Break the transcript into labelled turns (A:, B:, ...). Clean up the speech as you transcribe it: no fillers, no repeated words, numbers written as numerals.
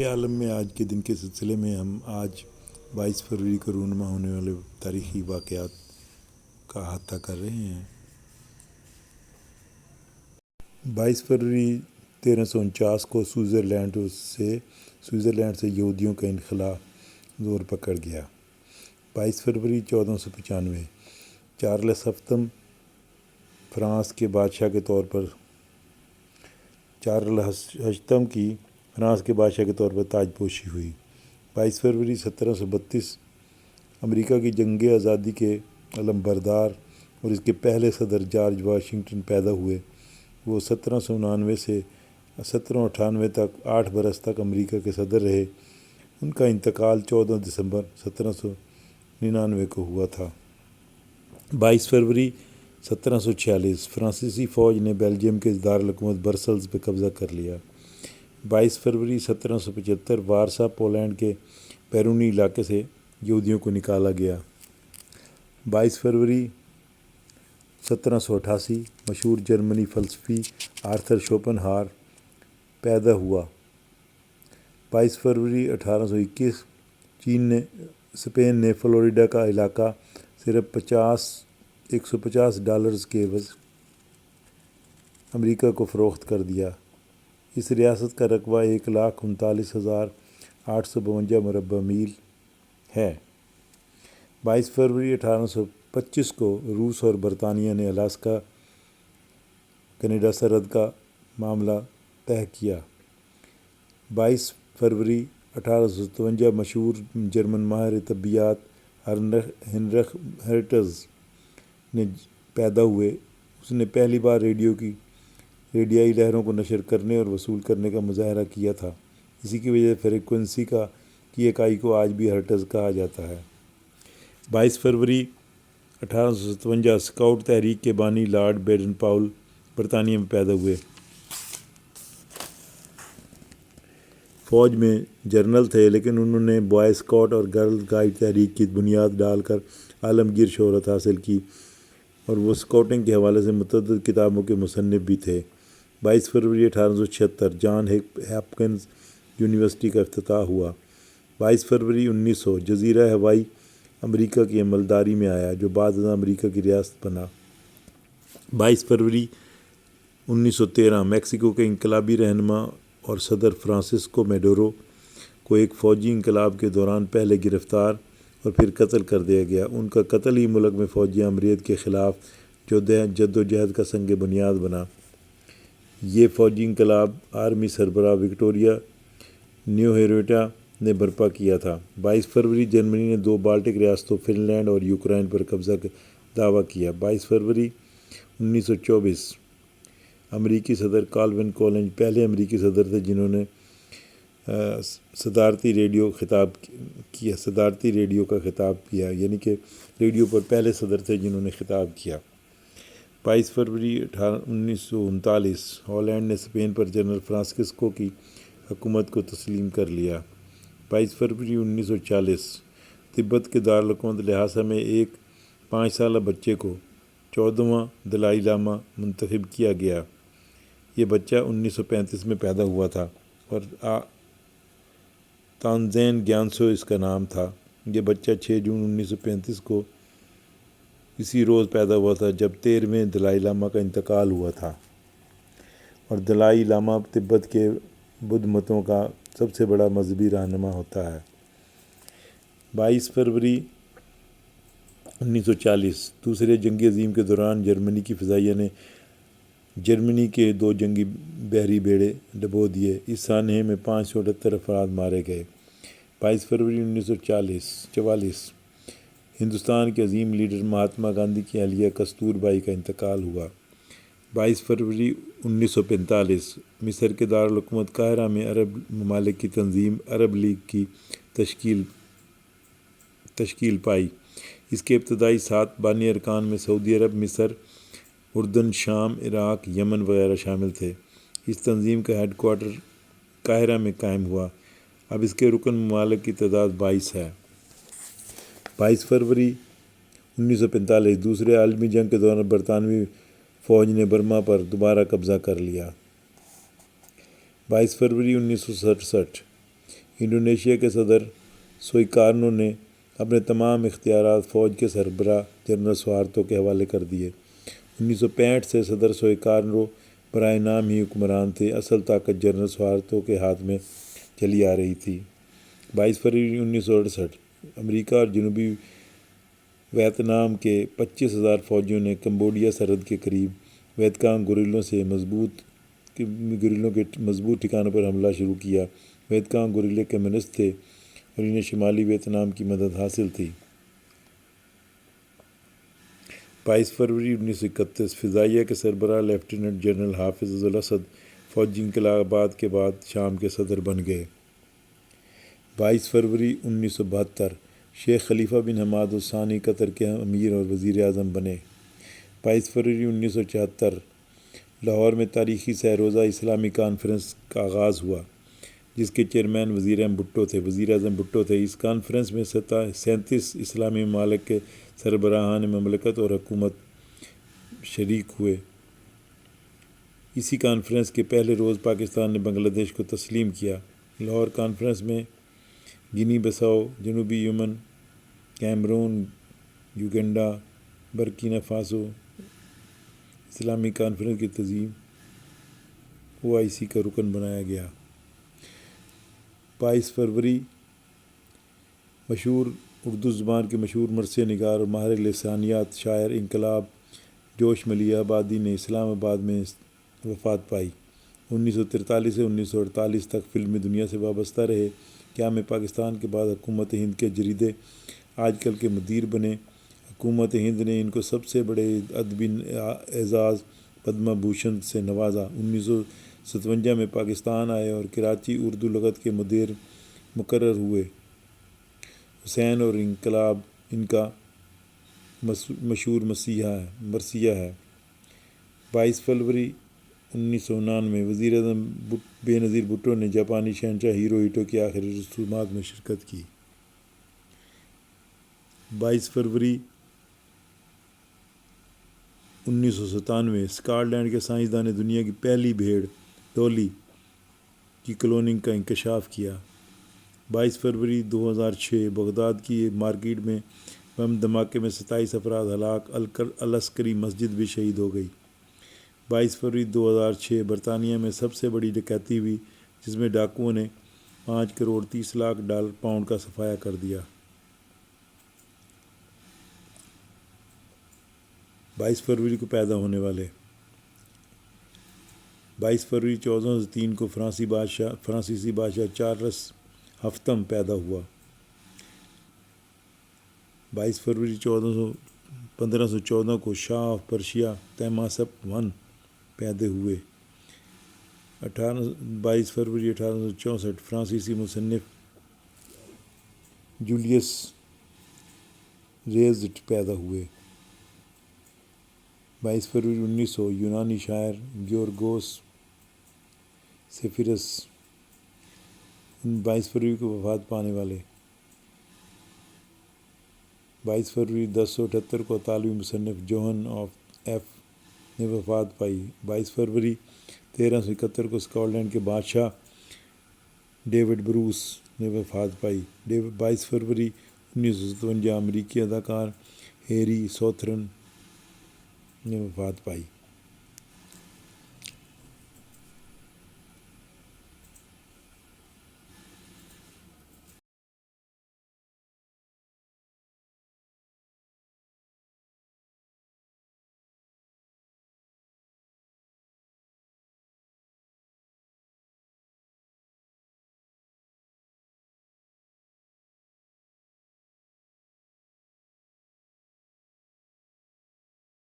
A: عالم میں آج کے دن کے سلسلے میں ہم آج 22 فروری کو رونما ہونے والے تاریخی واقعات کا احاطہ کر رہے ہیں۔ 22 فروری 1349 کو سوئٹزرلینڈ سے یہودیوں کا انخلا زور پکڑ گیا۔ 22 فروری 1495 چارلس ہفتم فرانس کے بادشاہ کے طور پر تاج پوشی ہوئی۔ 22 فروری 1732 امریکہ کی جنگ آزادی کے علم بردار اور اس کے پہلے صدر جارج واشنگٹن پیدا ہوئے۔ وہ 1799 سے 1798 تک 8 برس تک امریکہ کے صدر رہے۔ ان کا انتقال 14 دسمبر 1799 کو ہوا تھا۔ 22 فروری 1746 فرانسیسی فوج نے بیلجیم کے دارالحکومت برسلز پہ قبضہ کر لیا۔ 22 فروری 1775 وارسا پولینڈ کے بیرونی علاقے سے یہودیوں کو نکالا گیا۔ 22 فروری 1788 مشہور جرمنی فلسفی آرتھر شوپنہاور پیدا ہوا۔ 22 فروری 1821 اسپین نے فلوریڈا کا علاقہ صرف $150 کے عوض امریکہ کو فروخت کر دیا۔ اس ریاست کا رقبہ 1,39,852 مربع میل ہے۔ 22 فروری 1825 کو روس اور برطانیہ نے الاسکا کینیڈا سرحد کا معاملہ طے کیا۔ 22 فروری 1857 مشہور جرمن ماہر طبیعیات ہنرچ ہرٹز نے پیدا ہوئے۔ اس نے پہلی بار ریڈیائی لہروں کو نشر کرنے اور وصول کرنے کا مظاہرہ کیا تھا۔ اسی کی وجہ سے فریکوینسی کی اکائی کو آج بھی ہرٹز کہا جاتا ہے۔ 22 فروری 1857 اسکاؤٹ تحریک کے بانی لارڈ بیڈن پاؤل برطانیہ میں پیدا ہوئے۔ فوج میں جنرل تھے، لیکن انہوں نے بوائے اسکاؤٹ اور گرل گائیڈ تحریک کی بنیاد ڈال کر عالمگیر شہرت حاصل کی، اور وہ اسکاؤٹنگ کے حوالے سے متعدد کتابوں کے مصنف بھی تھے۔ 22 فروری 1876 جان ہاپکنز یونیورسٹی کا افتتاح ہوا۔ 22 فروری 1900 جزیرہ ہوائی امریکہ کی عملداری میں آیا، جو بعد ازاں امریکہ کی ریاست بنا۔ 22 فروری 1913 میکسیکو کے انقلابی رہنما اور صدر فرانسسکو میڈورو کو ایک فوجی انقلاب کے دوران پہلے گرفتار اور پھر قتل کر دیا گیا۔ ان کا قتل ہی ملک میں فوجی آمریت کے خلاف جدوجہد کا سنگ بنیاد بنا۔ یہ فوجی انقلاب آرمی سربراہ وکٹوریہ نیوہیرویٹا نے برپا کیا تھا۔ 22 فروری جرمنی نے 2 بالٹک ریاستوں فن لینڈ اور یوکرائن پر قبضہ کا دعویٰ کیا۔ 22 فروری 1924 امریکی صدر کالوین کولنج پہلے امریکی صدر تھے جنہوں نے صدارتی ریڈیو کا خطاب کیا، یعنی کہ ریڈیو پر پہلے صدر تھے جنہوں نے خطاب کیا۔ 22 فروری 1939 ہالینڈ نے اسپین پر جنرل فرانسسکو کی حکومت کو تسلیم کر لیا۔ 22 فروری 1940 تبت کے دارالحکومت لھاسا میں ایک 5 سالہ بچے کو 14واں دلائی لاما منتخب کیا گیا۔ یہ بچہ 1935 میں پیدا ہوا تھا اور تانزین گیانسو اس کا نام تھا۔ یہ بچہ 6 جون 1935 کو اسی روز پیدا ہوا تھا جب 13ویں دلائی لاما کا انتقال ہوا تھا، اور دلائی لاما تبت کے بدھ متوں کا سب سے بڑا مذہبی رہنما ہوتا ہے۔ 22 فروری 1940 دوسرے جنگ عظیم کے دوران جرمنی کی فضائیہ نے جرمنی کے 2 جنگی بحری بیڑے ڈبو دیے۔ اس سانحے میں 578 افراد مارے گئے۔ 22 فروری 1944 ہندوستان کے عظیم لیڈر مہاتما گاندھی کی اہلیہ کستور بائی کا انتقال ہوا۔ 22 فروری 1945 مصر کے دارالحکومت قاہرہ میں عرب ممالک کی تنظیم عرب لیگ کی تشکیل پائی۔ اس کے ابتدائی 7 بانی ارکان میں سعودی عرب، مصر، اردن، شام، عراق، یمن وغیرہ شامل تھے۔ اس تنظیم کا ہیڈ کوارٹر قاہرہ میں قائم ہوا۔ اب اس کے رکن ممالک کی تعداد 22 ہے۔ 22 فروری 1945 دوسرے عالمی جنگ کے دوران برطانوی فوج نے برما پر دوبارہ قبضہ کر لیا۔ 22 فروری 1967 انڈونیشیا کے صدر سویکارنو نے اپنے تمام اختیارات فوج کے سربراہ جنرل سوہارتو کے حوالے کر دیے۔ 1965 سے صدر سویکارنو برائے نام ہی حکمران تھے، اصل طاقت جنرل سوہارتو کے ہاتھ میں چلی آ رہی تھی۔ 22 فروری 1968 امریکہ اور جنوبی ویتنام کے 25,000 فوجیوں نے کمبوڈیا سرحد کے قریب ویتکانگ گوریلوں کے مضبوط ٹھکانوں پر حملہ شروع کیا۔ ویتکانگ گوریلے کمیونسٹ تھے اور انہیں شمالی ویتنام کی مدد حاصل تھی۔ 22 فروری 1931 فضائیہ کے سربراہ لیفٹیننٹ جنرل حافظ الاسد فوجی انقلابات کے بعد شام کے صدر بن گئے۔ 22 فروری 1972 شیخ خلیفہ بن حماد الثانی قطر کے امیر اور وزیر اعظم بنے۔ 22 فروری 1974 لاہور میں تاریخی سہ روزہ اسلامی کانفرنس کا آغاز ہوا، جس کے چیئرمین وزیر اعظم بھٹو تھے۔ اس کانفرنس میں 37 اسلامی ممالک کے سربراہان مملکت اور حکومت شریک ہوئے۔ اسی کانفرنس کے پہلے روز پاکستان نے بنگلہ دیش کو تسلیم کیا۔ لاہور کانفرنس میں گنی بساؤ، جنوبی یمن، کیمرون، یوگنڈا، برکینا فاسو اسلامی کانفرنس کی تنظیم OIC کا رکن بنایا گیا۔ 22 فروری مشہور اردو زبان کے مشہور مرثیہ نگار اور ماہر لسانیات شاعر انقلاب جوش ملیح آبادی نے اسلام آباد میں وفات پائی۔ 1943 سے 1948 تک فلمی دنیا سے وابستہ رہے۔ قیام پاکستان کے بعد حکومت ہند کے جریدے آج کل کے مدیر بنے۔ حکومت ہند نے ان کو سب سے بڑے ادبی اعزاز پدما بھوشن سے نوازا۔ 1957 میں پاکستان آئے اور کراچی اردو لغت کے مدیر مقرر ہوئے۔ حسین اور انقلاب ان کا مشہور مرثیہ ہے۔ 22 فروری 1999 وزیر اعظم بے نظیر بھٹو نے جاپانی شہنشاہ ہیروہیٹو کی آخری رسومات میں شرکت کی۔ 22 فروری 1997 اسکاٹ لینڈ کے سائنسدان نے دنیا کی پہلی بھیڑ ڈولی کی کلوننگ کا انکشاف کیا۔ 22 فروری 2006 بغداد کی ایک مارکیٹ میں بم دھماکے میں 27 افراد ہلاک، العسکری مسجد بھی شہید ہو گئی۔ 22 فروری 2006 برطانیہ میں سب سے بڑی ڈکیتی ہوئی، جس میں ڈاکوؤں نے $5.30 کروڑ کا صفایا کر دیا۔ 22 فروری کو پیدا ہونے والے 22 فروری 1403 کو فرانسیسی بادشاہ چارلس ہفتم پیدا ہوا۔ 22 فروری 1514 کو شاہ آف پرشیا تہماسپ I پیدا ہوئے۔ 22 فروری 1864 فرانسیسی مصنف جولیس ریزٹ پیدا ہوئے۔ 22 فروری 1900 یونانی شاعر گیورگوس سیفیرس 22 فروری کو وفات پانے والے۔ 22 فروری 1078 کو اطالوی مصنف جوہن آف ایف نے وفات پائی۔ 22 فروری 1371 کو اسکاٹ لینڈ کے بادشاہ ڈیوڈ بروس نے وفات پائی۔ 22 فروری 1957 امریکی اداکار ہیری سوتھرن نے وفات پائی۔